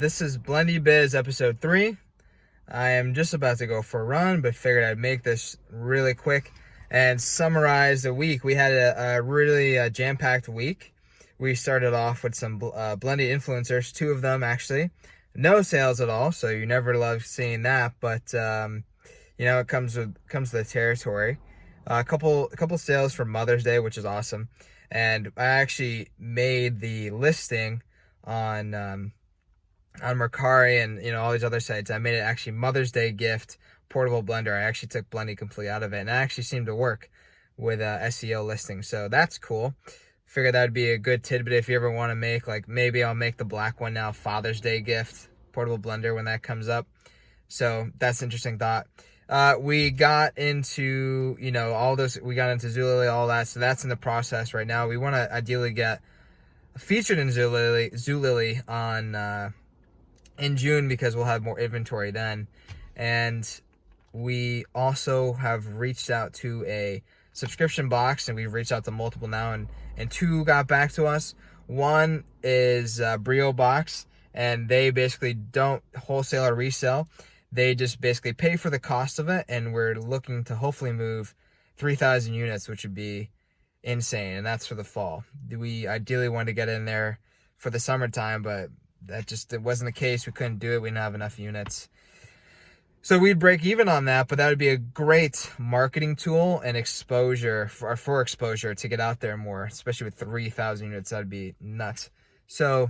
This is BLENDi Biz episode 3. I am just about to go for a run, but figured I'd make this really quick and summarize the week. We had a really jam-packed week. We started off with some BLENDi influencers, 2 of them actually. No sales at all, so you never love seeing that, but it comes with the territory. A couple sales for Mother's Day, which is awesome. And I actually made the listing on Mercari and all these other sites. I made it actually Mother's Day gift portable blender. I actually took BLENDi completely out of it, and it actually seemed to work with SEO listings. So that's cool. Figured that would be a good tidbit if you ever want to make, like, maybe I'll make the black one now Father's Day gift portable blender when that comes up. So that's an interesting thought. We got into all this. We got into Zulily, all that. So that's in the process right now. We want to ideally get featured in Zulily on in June, because we'll have more inventory then. And we also have reached out to a subscription box, and we've reached out to multiple now, and 2 got back to us. One is Brio Box, and they basically don't wholesale or resell. They just basically pay for the cost of it, and we're looking to hopefully move 3,000 units, which would be insane, and that's for the fall. We ideally wanted to get in there for the summertime, but it wasn't the case. We couldn't do it. We didn't have enough units. So we'd break even on that, but that would be a great marketing tool and exposure for exposure to get out there more, especially with 3,000 units. That'd be nuts. So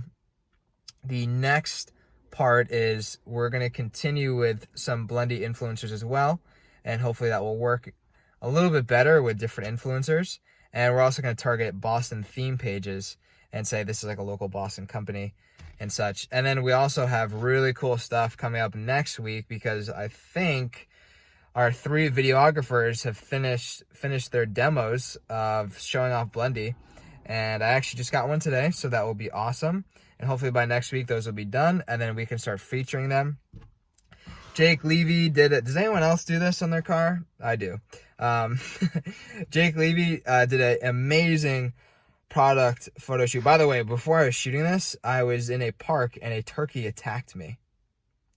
the next part is we're going to continue with some BLENDi influencers as well, and hopefully that will work a little bit better with different influencers. And we're also going to target Boston theme pages and say this is like a local Boston company and such. And then we also have really cool stuff coming up next week, because I think our 3 videographers have finished their demos of showing off BLENDi, and I actually just got one today, so that will be awesome. And hopefully by next week those will be done, and then we can start featuring them. Jake Levy did it. Does anyone else do this on their car? I do. Jake Levy did an amazing product photo shoot. By the way, before I was shooting this, I was in a park and a turkey attacked me.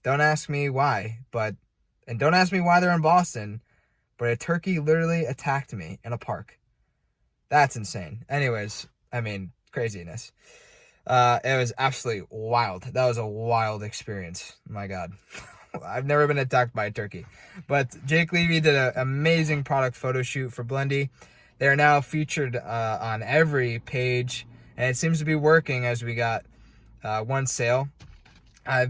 Don't ask me why, and don't ask me why they're in Boston, but a turkey literally attacked me in a park. That's insane. Anyways, craziness. It was absolutely wild. That was a wild experience. My God. I've never been attacked by a turkey. But Jake Levy did an amazing product photo shoot for BLENDi. They're now featured on every page, and it seems to be working, as we got 1 sale. I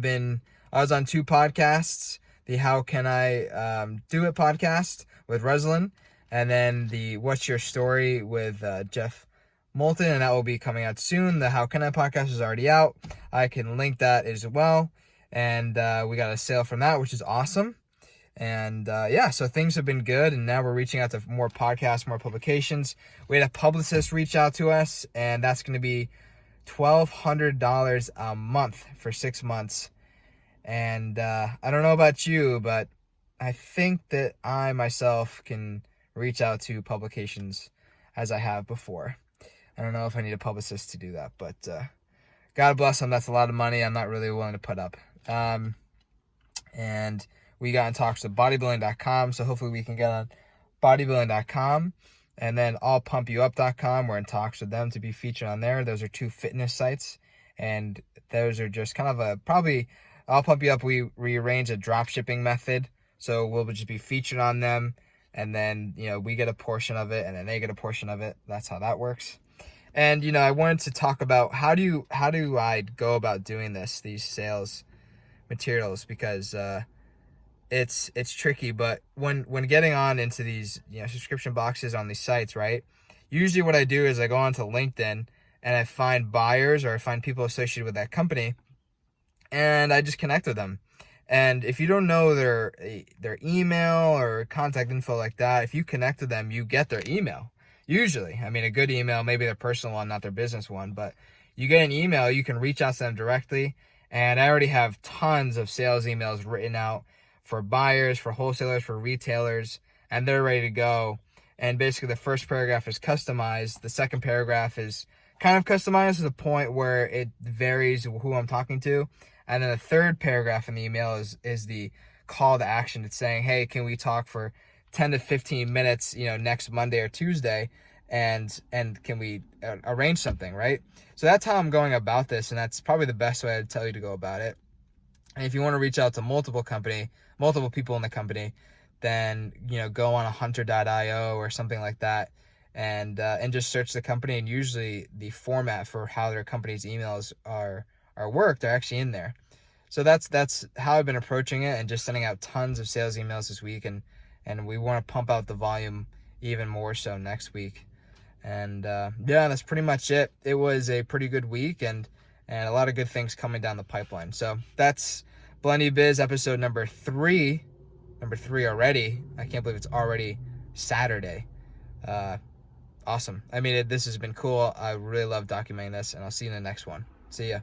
was on 2 podcasts, the How Can I Do It podcast with Reslin, and then the What's Your Story with Jeff Moulton, and that will be coming out soon. The How Can I podcast is already out. I can link that as well. And we got a sale from that, which is awesome. And so things have been good, and now we're reaching out to more podcasts, more publications. We had a publicist reach out to us, and that's going to be $1,200 a month for 6 months. And I don't know about you, but I think that I myself can reach out to publications as I have before. I don't know if I need a publicist to do that, but God bless them. That's a lot of money I'm not really willing to put up. And we got in talks with bodybuilding.com, so hopefully we can get on bodybuilding.com, and then allpumpyouup.com. We're in talks with them to be featured on there. Those are 2 fitness sites, and those are just kind of probably I'll Pump You Up. We rearrange a drop shipping method, so we'll just be featured on them, and then we get a portion of it, and then they get a portion of it. That's how that works. And I wanted to talk about how do I go about doing these sales materials, because it's tricky. But when getting on into these subscription boxes on these sites, right, usually what I do is I go onto LinkedIn and I find buyers, or I find people associated with that company, and I just connect with them. And if you don't know their email or contact info like that, if you connect with them, you get their email. Usually, a good email, maybe their personal one, not their business one, but you get an email, you can reach out to them directly. And I already have tons of sales emails written out for buyers, for wholesalers, for retailers, and they're ready to go. And basically the first paragraph is customized. The second paragraph is kind of customized to the point where it varies who I'm talking to. And then the third paragraph in the email is the call to action. It's saying, hey, can we talk for 10 to 15 minutes, next Monday or Tuesday, and can we arrange something, right? So that's how I'm going about this, and that's probably the best way I'd tell you to go about it. And if you want to reach out to multiple people in the company, then go on a hunter.io or something like that, and just search the company. And usually the format for how their company's emails are worked are actually in there. So that's how I've been approaching it, and just sending out tons of sales emails this week, and we want to pump out the volume even more so next week. And yeah, that's pretty much it. It was a pretty good week, and a lot of good things coming down the pipeline. So that's BLENDi Biz episode number 3 already. I can't believe it's already Saturday. Awesome. I mean, this has been cool. I really love documenting this, and I'll see you in the next one. See ya.